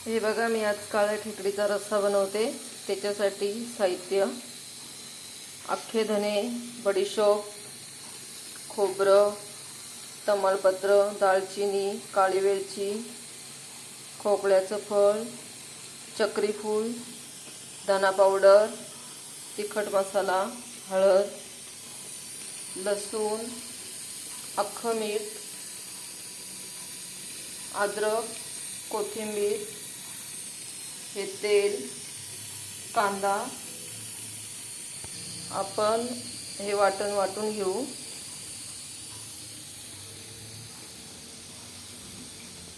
हे बघा, मी आज काळ्या खेकडीचा रस्सा बनवते. त्याच्यासाठी साहित्य: अख्खे धने, बडीशोप, खोबरं, तमालपत्र, दालचिनी, काळी वेलची, खोकल्याचं फळ, चक्री फूल, धना पावडर, तिखट मसाला, हळद, लसूण, अख्खं मीठ, अद्रक, कोथिंबीर, हे तेल, कांदा. आपण हे वाटून घेऊ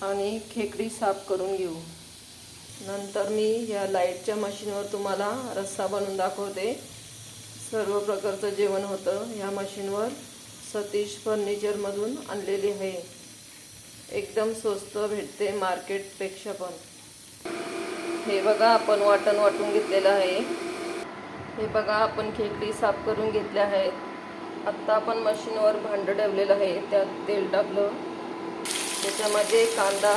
आणि खेकडी साफ करून घेऊ. नंतर मी या लाईटच्या मशीनवर तुम्हाला रस्सा बनवून दाखवते. सर्व प्रकारचं जेवण होतं या मशीनवर. सतीश फर्निचरमधून आणलेली आहे. एकदम स्वस्त भेटते मार्केटपेक्षा पण. हे बघा, आपण वाटून घेतलेलं आहे. हे बघा, आपण खेकडी साफ करून घेतल्या आहेत. आत्ता आपण मशीनवर भांडं ठेवलेलं आहे. त्यात तेल टाकलं, त्याच्यामध्ये कांदा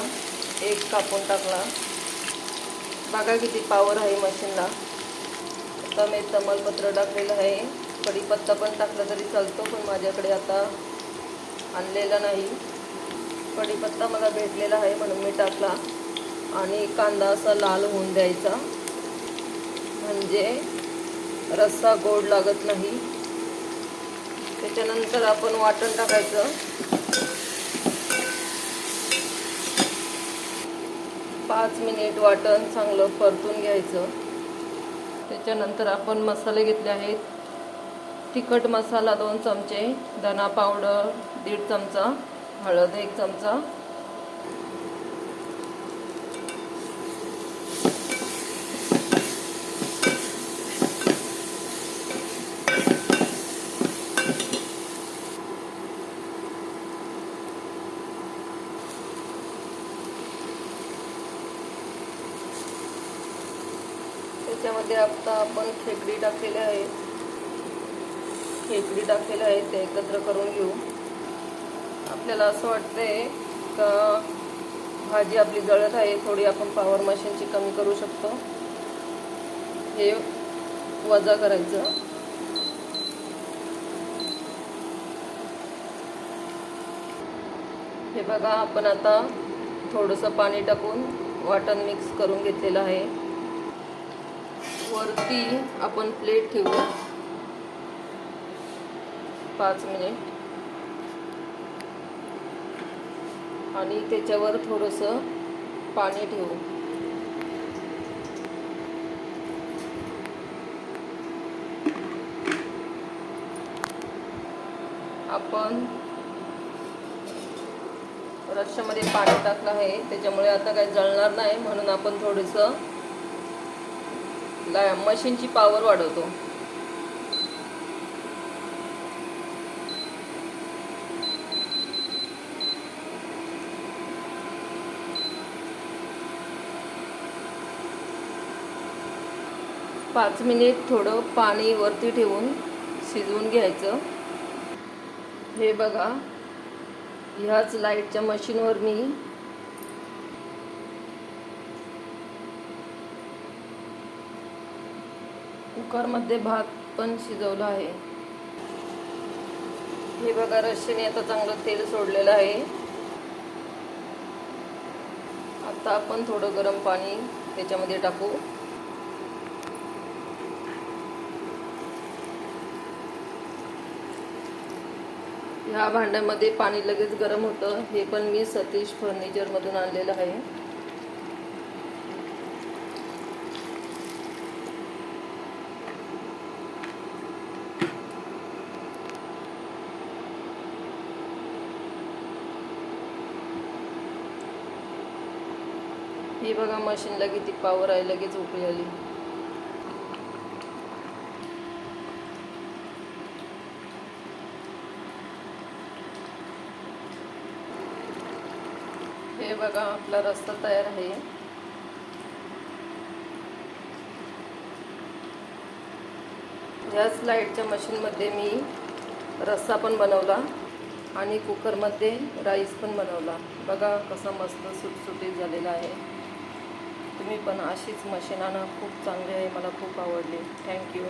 एक कापून टाकला. बघा किती पावर आहे मशीनला. आता मी तमालपत्र टाकलेलं आहे. कढीपत्ता पण टाकला तरी चालतो, पण माझ्याकडे आता आणलेला नाही. कढीपत्ता मला भेटलेला आहे म्हणून मी टाकला. आणि कांदा असा लाल होऊन द्यायचा, म्हणजे रस्सा गोड लागत नाही. त्याच्यानंतर आपण वाटण टाकायचं. पाच मिनिट वाटण चांगलं परतून घ्यायचं. त्याच्यानंतर आपण मसाले घेतले आहेत. तिखट मसाला 2 चमचे, धना पावडर 1.5 चमचा, हळद 1 चमचा, त्याच्यामध्ये आता आपण खेकडी टाकलेले आहे. ते एकत्र करून घेऊ. आपल्याला असं वाटतंय का भाजी आपली जळत आहे, थोडी आपण पॉवर मशीनची कमी करू शकतो. हे वजा करायचं. हे बघा, आपण आता थोडंसं पाणी टाकून वाटण मिक्स करून घेतलेलं आहे. वरती आपण प्लेट ठेवू 5 मिनिट आणि त्याच्यावर थोडंसं पाणी ठेवू. आपण रश्श्यामध्ये पाणी टाकलं आहे, त्याच्यामुळे आता काही जळणार नाही, म्हणून आपण थोडंसं मशीनची पॉवर वाढवतो. पाच मिनिट थोडं पाणी वरती ठेवून शिजवून घ्यायचं. हे बघा, ह्याच लाईटच्या मशीनवर मी कुकरमध्ये भात पण शिजवला आहे. हे बघा, रश्श्याने आता चांगलं तेल सोडलेलं आहे. आता आपण थोडं गरम पाणी त्याच्यामध्ये टाकू. ह्या भांड्यामध्ये पाणी लगेच गरम होतं. हे पण मी सतीश फर्निचरमधून आणलेलं आहे. हे बघा, मशीनला किती पॉवर आहे, लगेच उकळी आली. हे बघा, आपला रस्सा तयार आहे. ह्याच लाईटच्या मशीनमध्ये मी रस्सा पण बनवला आणि कुकरमध्ये राईस पण बनवला. बघा कसा मस्त सुटसुटीत झालेला आहे. तुम्ही पण अशीच मशीन आणा, खूप चांगली आहे, मला खूप आवडली. थँक्यू.